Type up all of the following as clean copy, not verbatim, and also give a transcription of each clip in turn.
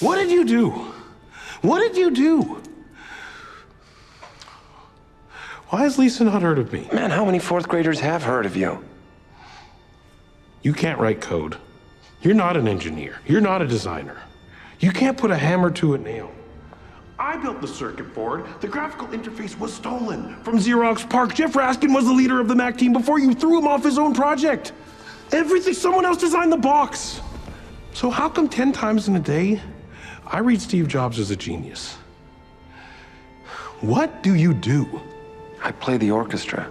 What did you do? What did you do? Why has Lisa not heard of me? Man, how many fourth graders have heard of you? You can't write code. You're not an engineer. You're not a designer. You can't put a hammer to a nail. I built the circuit board. The graphical interface was stolen from Xerox PARC. Jeff Raskin was the leader of the Mac team before you threw him off his own project. Everything, someone else designed the box. So how come 10 times in a day, I read Steve Jobs as a genius? What do you do? I play the orchestra.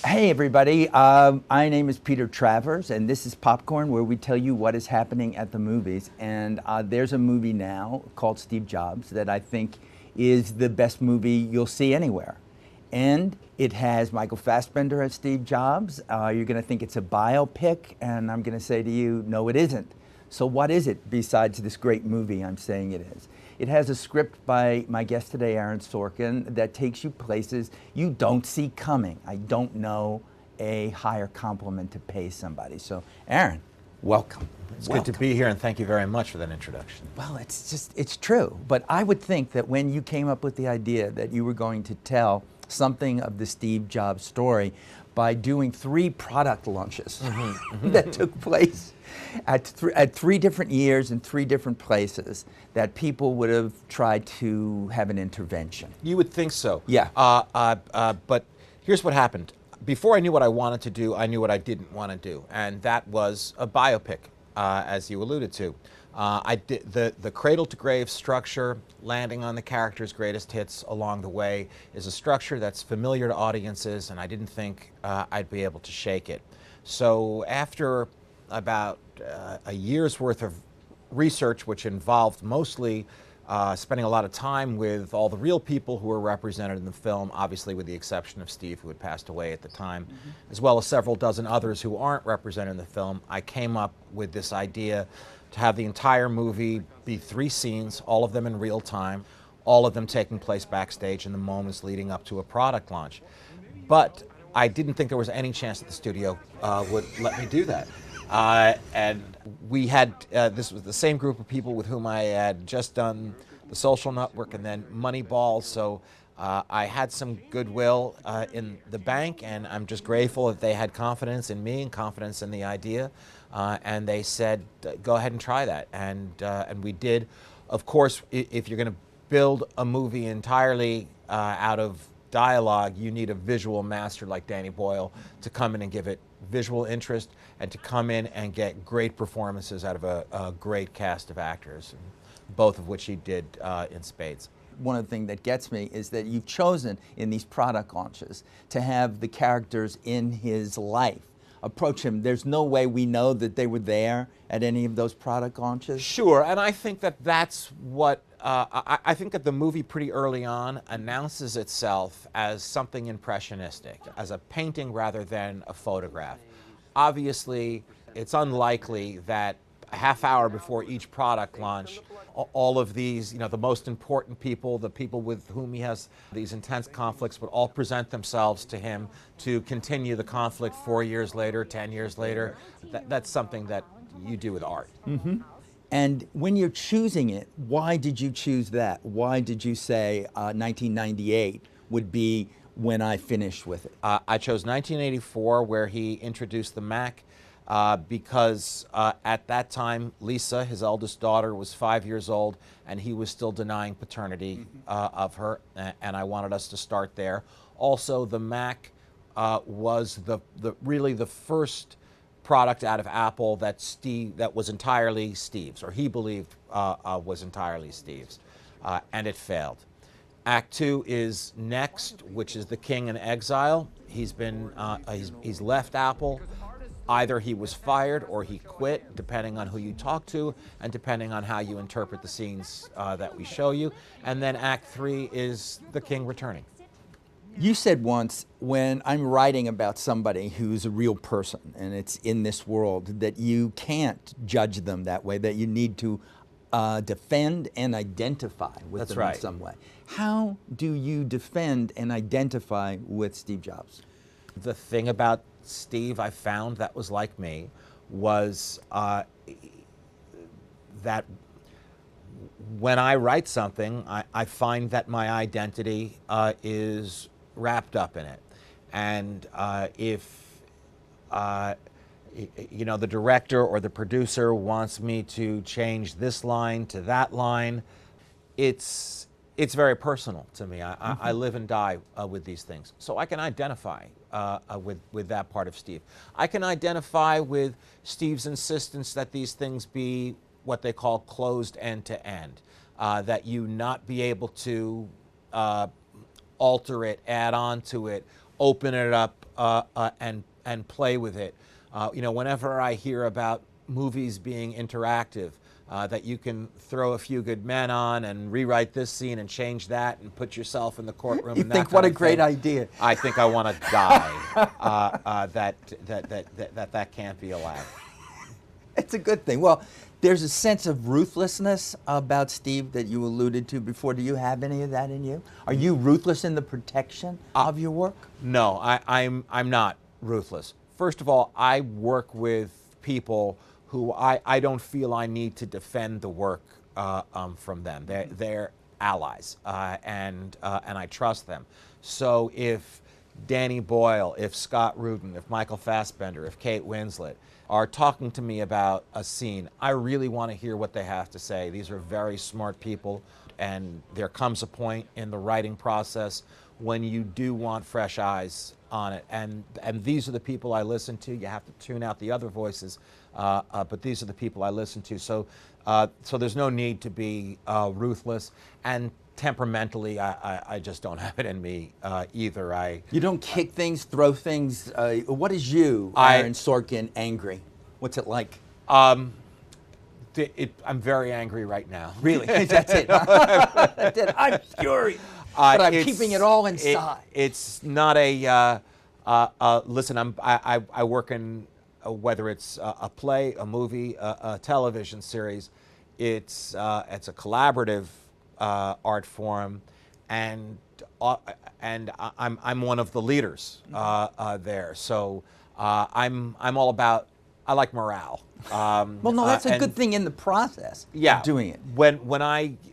Hey everybody, my name is Peter Travers and this is Popcorn, where we tell you what is happening at the movies. And there's a movie now called Steve Jobs that I think is the best movie you'll see anywhere. And it has Michael Fassbender as Steve Jobs. You're gonna think it's a biopic, and I'm gonna say to you, no it isn't. So what is it besides this great movie I'm saying it is? It has a script by my guest today, Aaron Sorkin, that takes you places you don't see coming. I don't know a higher compliment to pay somebody. So, Aaron, welcome. It's good to be here, and thank you very much for that introduction. Well, it's true. But I would think that when you came up with the idea that you were going to tell something of the Steve Jobs story by doing 3 product launches that took place at 3 different years in 3 different places, that people would have tried to have an intervention. You would think so. Yeah. But here's what happened. Before I knew what I wanted to do, I knew what I didn't want to do, and that was a biopic, as you alluded to. I did the cradle-to-grave structure, landing on the character's greatest hits along the way, is a structure that's familiar to audiences, and I didn't think I'd be able to shake it. So after about a year's worth of research, which involved mostly spending a lot of time with all the real people who were represented in the film, obviously with the exception of Steve, who had passed away at the time, as well as several dozen others who aren't represented in the film, I came up with this idea to have the entire movie be 3 scenes, all of them in real time, all of them taking place backstage in the moments leading up to a product launch. But I didn't think there was any chance that the studio would let me do that. And we had, this was the same group of people with whom I had just done The Social Network and then Moneyball, so I had some goodwill in the bank, and I'm just grateful that they had confidence in me and confidence in the idea, and they said, go ahead and try that, and we did. Of course, if you're going to build a movie entirely out of dialogue, you need a visual master like Danny Boyle to come in and give it visual interest, and to come in and get great performances out of a great cast of actors, both of which he did in spades. One of the things that gets me is that you've chosen in these product launches to have the characters in his life approach him. There's no way we know that they were there at any of those product launches? Sure, and I think that that's what, I think that the movie pretty early on announces itself as something impressionistic, as a painting rather than a photograph. Obviously, it's unlikely that a half hour before each product launch, all of these, the most important people, the people with whom he has these intense conflicts, would all present themselves to him to continue the conflict 4 years later, 10 years later. That's something that you do with art. And when you're choosing it, why did you choose that? Why did you say 1998 would be when I finished with it? I chose 1984, where he introduced the Mac, because at that time, Lisa, his eldest daughter, was 5 years old, and he was still denying paternity of her, and I wanted us to start there. Also, the Mac was really the first product out of Apple that was entirely Steve's, or he believed was entirely Steve's, and it failed. Act 2 is next, which is The King in Exile. He's left Apple. Either he was fired or he quit, depending on who you talk to and depending on how you interpret the scenes that we show you. And then Act 3 is The King returning. You said once, when I'm writing about somebody who's a real person and it's in this world, that you can't judge them that way, that you need to defend and identify with them in some way. How do you defend and identify with Steve Jobs? The thing about Steve I found that was like me was that when I write something, I find that my identity is wrapped up in it. And if the director or the producer wants me to change this line to that line, it's very personal to me. I live and die with these things. So I can identify with that part of Steve. I can identify with Steve's insistence that these things be what they call closed end to end, that you not be able to alter it, add on to it, open it up, and play with it. Whenever I hear about movies being interactive, that you can throw a Few Good Men on and rewrite this scene and change that and put yourself in the courtroom. You think what a great idea. I think I want to die. That can't be allowed. It's a good thing. Well, there's a sense of ruthlessness about Steve that you alluded to before. Do you have any of that in you? Are you ruthless in the protection of your work? No, I'm not ruthless. First of all, I work with people who I don't feel I need to defend the work from them. They're allies, and I trust them. So if Danny Boyle, if Scott Rudin, if Michael Fassbender, if Kate Winslet are talking to me about a scene, I really want to hear what they have to say. These are very smart people, and there comes a point in the writing process when you do want fresh eyes on it. And these are the people I listen to. You have to tune out the other voices, but these are the people I listen to. So there's no need to be ruthless. And temperamentally, I just don't have it in me either. You don't kick things, throw things. What is you, Aaron Sorkin, angry? What's it like? I'm very angry right now. Really? That's it. That's it. I'm furious. But I'm keeping it all inside. It's not a listen. I work in whether it's a play, a movie, a television series. It's a collaborative art form, and I'm one of the leaders there. So I'm all about. I like morale. Well, no, that's a good thing in the process of doing it. When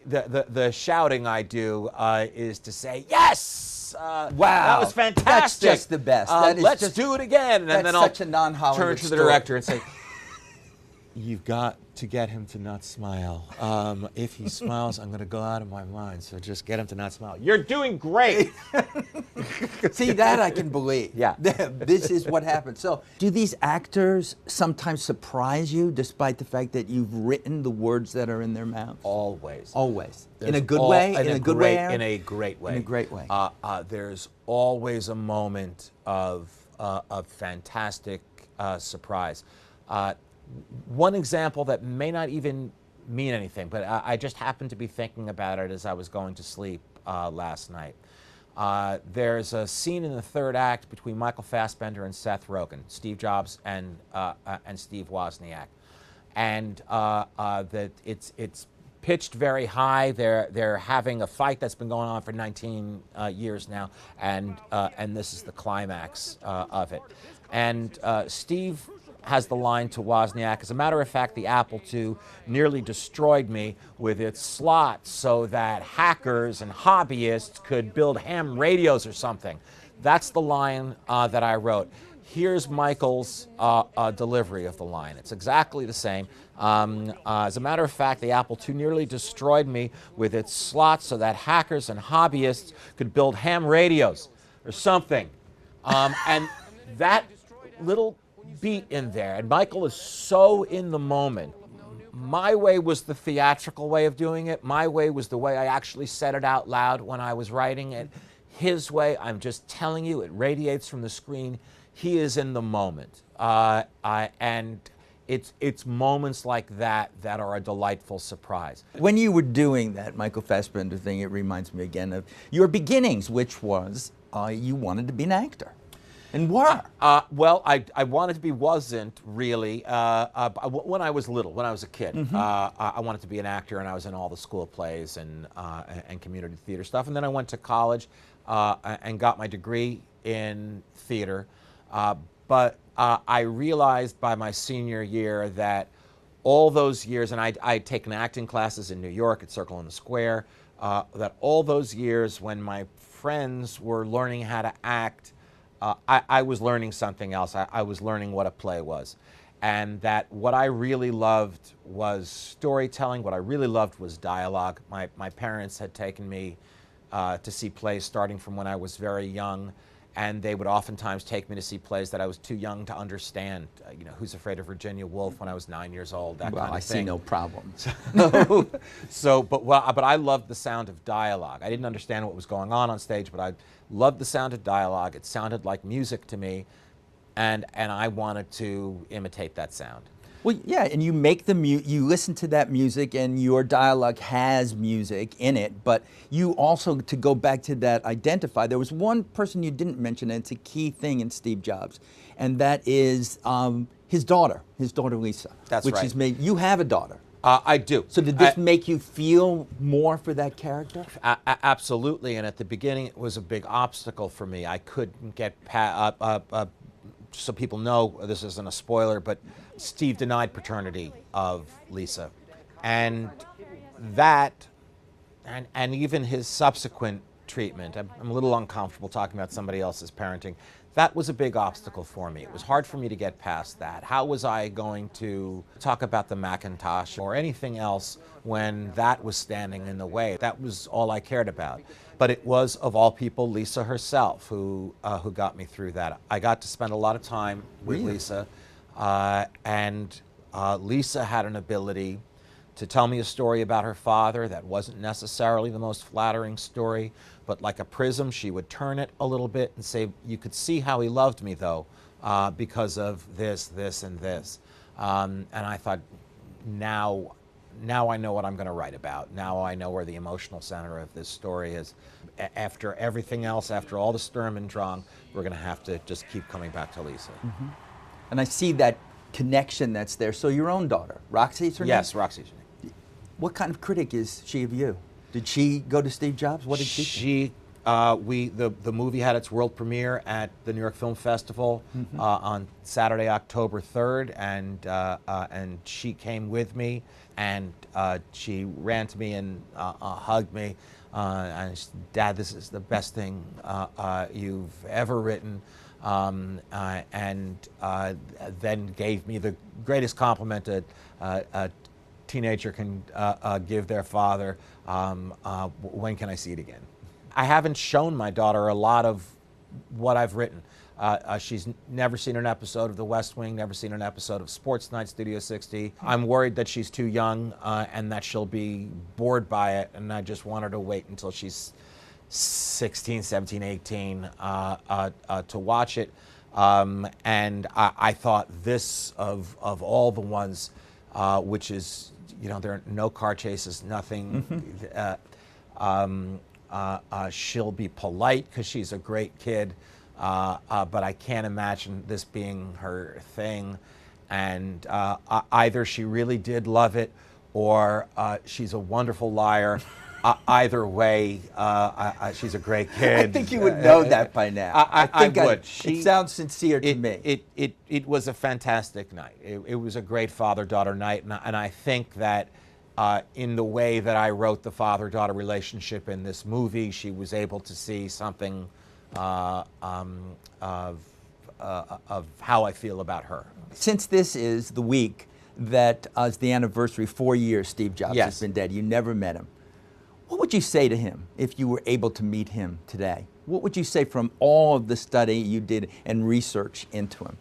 the shouting I do is to say, yes! Wow, that was fantastic. That's just the best. Let's do it again. And then I'll such a non-Hollywood turn to the director and say, you've got to get him to not smile. If he smiles, I'm going to go out of my mind. So just get him to not smile. You're doing great. See, that I can believe. Yeah. This is what happens. So do these actors sometimes surprise you despite the fact that you've written the words that are in their mouths? Always. Always. In a good way? In a good way, Aaron? In a great way. In a great way. There's always a moment of fantastic surprise. One example that may not even mean anything, but I just happened to be thinking about it as I was going to sleep last night. There's a scene in the third act between Michael Fassbender and Seth Rogen, Steve Jobs and Steve Wozniak, and that it's pitched very high. They're having a fight that's been going on for 19 years now, and this is the climax of it. And Steve has the line to Wozniak, as a matter of fact, the Apple II nearly destroyed me with its slots so that hackers and hobbyists could build ham radios or something. That's the line that I wrote. Here's Michael's delivery of the line. It's exactly the same. As a matter of fact, the Apple II nearly destroyed me with its slots so that hackers and hobbyists could build ham radios or something. And that little beat in there, and Michael is so in the moment. My way was the theatrical way of doing it. My way was the way I actually said it out loud when I was writing it. His way, I'm just telling you, it radiates from the screen. He is in the moment. And it's moments like that that are a delightful surprise. When you were doing that Michael Fassbender thing, it reminds me again of your beginnings, which was you wanted to be an actor. And were? Well, I wanted to be, wasn't really. When I was little, when I was a kid, I wanted to be an actor, and I was in all the school plays and community theater stuff. And then I went to college and got my degree in theater. But I realized by my senior year that all those years, and I'd taken acting classes in New York at Circle in the Square, that all those years when my friends were learning how to act, I was learning something else. I was learning what a play was. And that what I really loved was storytelling. What I really loved was dialogue. My parents had taken me to see plays starting from when I was very young, and they would oftentimes take me to see plays that I was too young to understand. You know, Who's Afraid of Virginia Woolf when I was 9 years old, that kind of I thing. see no problem. But I loved the sound of dialogue. I didn't understand what was going on stage, but I loved the sound of dialogue. It sounded like music to me, and I wanted to imitate that sound. Well, yeah, and you make you listen to that music, and your dialogue has music in it, but you also, to go back to that identify, there was one person you didn't mention, and it's a key thing in Steve Jobs, and that is his daughter Lisa. That's which right. Is made, you have a daughter. I do. So did this make you feel more for that character? Absolutely, and at the beginning it was a big obstacle for me. I couldn't get so people know, this isn't a spoiler, but Steve denied paternity of Lisa. And that, and even his subsequent treatment, I'm a little uncomfortable talking about somebody else's parenting, that was a big obstacle for me. It was hard for me to get past that. How was I going to talk about the Macintosh or anything else when that was standing in the way? That was all I cared about. But it was, of all people, Lisa herself who got me through that. I got to spend a lot of time with Lisa, and Lisa had an ability to tell me a story about her father that wasn't necessarily the most flattering story, but like a prism, she would turn it a little bit and say, you could see how he loved me, though, because of this, this, and this. And I thought, now I know what I'm going to write about. Now I know where the emotional center of this story is. After everything else, after all the Sturm und Drang, we're going to have to just keep coming back to Lisa. Mm-hmm. And I see that connection that's there. So your own daughter, Roxy's her name? Yes, Roxy's her name. What kind of critic is she of you? Did she go to Steve Jobs? What did she think? The movie had its world premiere at the New York Film Festival on Saturday, October 3rd, and she came with me, and she ran to me and hugged me, and she said, "Dad, this is the best thing you've ever written," and then gave me the greatest compliment a teenager can give their father. When can I see it again? I haven't shown my daughter a lot of what I've written. She's never seen an episode of The West Wing, never seen an episode of Sports Night, Studio 60. I'm worried that she's too young and that she'll be bored by it, and I just want her to wait until she's 16, 17, 18 to watch it. And I thought this, of all the ones, which is, there are no car chases, nothing. She'll be polite because she's a great kid, but I can't imagine this being her thing. And either she really did love it, or she's a wonderful liar. Either way, she's a great kid. I think you would know that by now. I would. It sounds sincere to me. It was a fantastic night. It was a great father-daughter night, and I think that in the way that I wrote the father-daughter relationship in this movie, she was able to see something of how I feel about her. Since this is the week that is the anniversary, 4 years Steve Jobs has been dead, you never met him. What would you say to him if you were able to meet him today? What would you say from all of the study you did and research into him?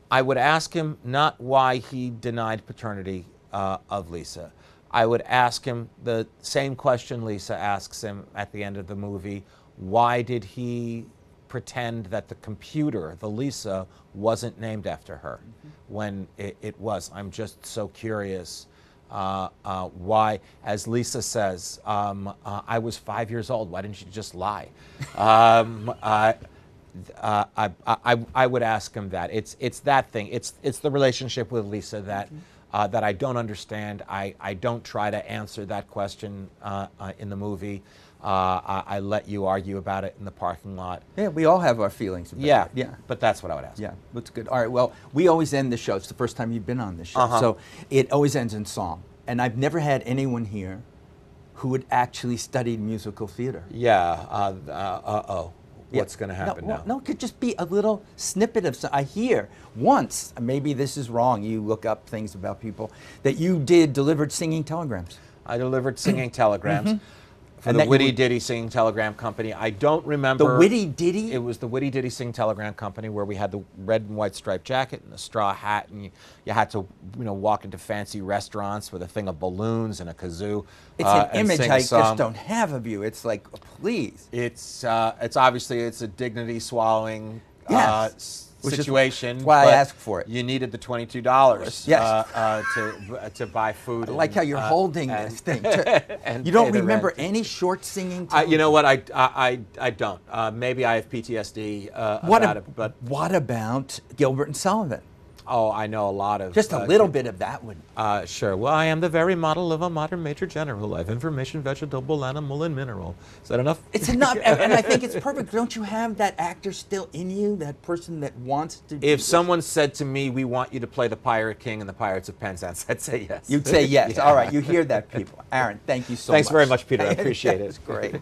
I would ask him not why he denied paternity of Lisa. I would ask him the same question Lisa asks him at the end of the movie. Why did he pretend that the computer, the Lisa, wasn't named after her when it was? I'm just so curious. Why, as Lisa says, I was 5 years old. Why didn't you just lie? I would ask him that. It's that thing. It's the relationship with Lisa that I don't understand. I don't try to answer that question in the movie. I let you argue about it in the parking lot. Yeah, we all have our feelings about Yeah, it. Yeah. but that's what I would ask. Yeah, that's good. All right, well, we always end the show. It's the first time you've been on this show. So it always ends in song. And I've never had anyone here who had actually studied musical theater. Yeah, what's going to happen no, now? No, it could just be a little snippet of I hear once, maybe this is wrong, you look up things about people, that you delivered singing telegrams. I delivered singing telegrams for And the that you Witty would- Ditty Singing Telegram Company. I don't remember. The Witty Ditty? It was the Witty Ditty Singing Telegram Company, where we had the red and white striped jacket and the straw hat, and you had to walk into fancy restaurants with a thing of balloons and a kazoo. It's an and image sing a I song. just don't have of you. It's like, please. It's obviously it's a dignity swallowing Yes. Which is situation. why I but asked for it. You needed the $22 Yes. to buy food. I like how you're holding this thing. and You don't pay the remember rent. any short singing You know what? I don't. Maybe I have PTSD about it, but what about Gilbert and Sullivan? I know a lot of. Just a little bit of that would. Sure. Well, I am the very model of a modern major general. I have information, vegetable, animal, and mineral. Is that enough? It's enough, and I think it's perfect. Don't you have that actor still in you? That person that wants to. If someone said to me, "We want you to play the Pirate King in the Pirates of Penzance," I'd say yes. You'd say yes. Yeah. All right, you hear that, people. Aaron, thank you so much. Thanks very much, Peter. I appreciate it. That's great.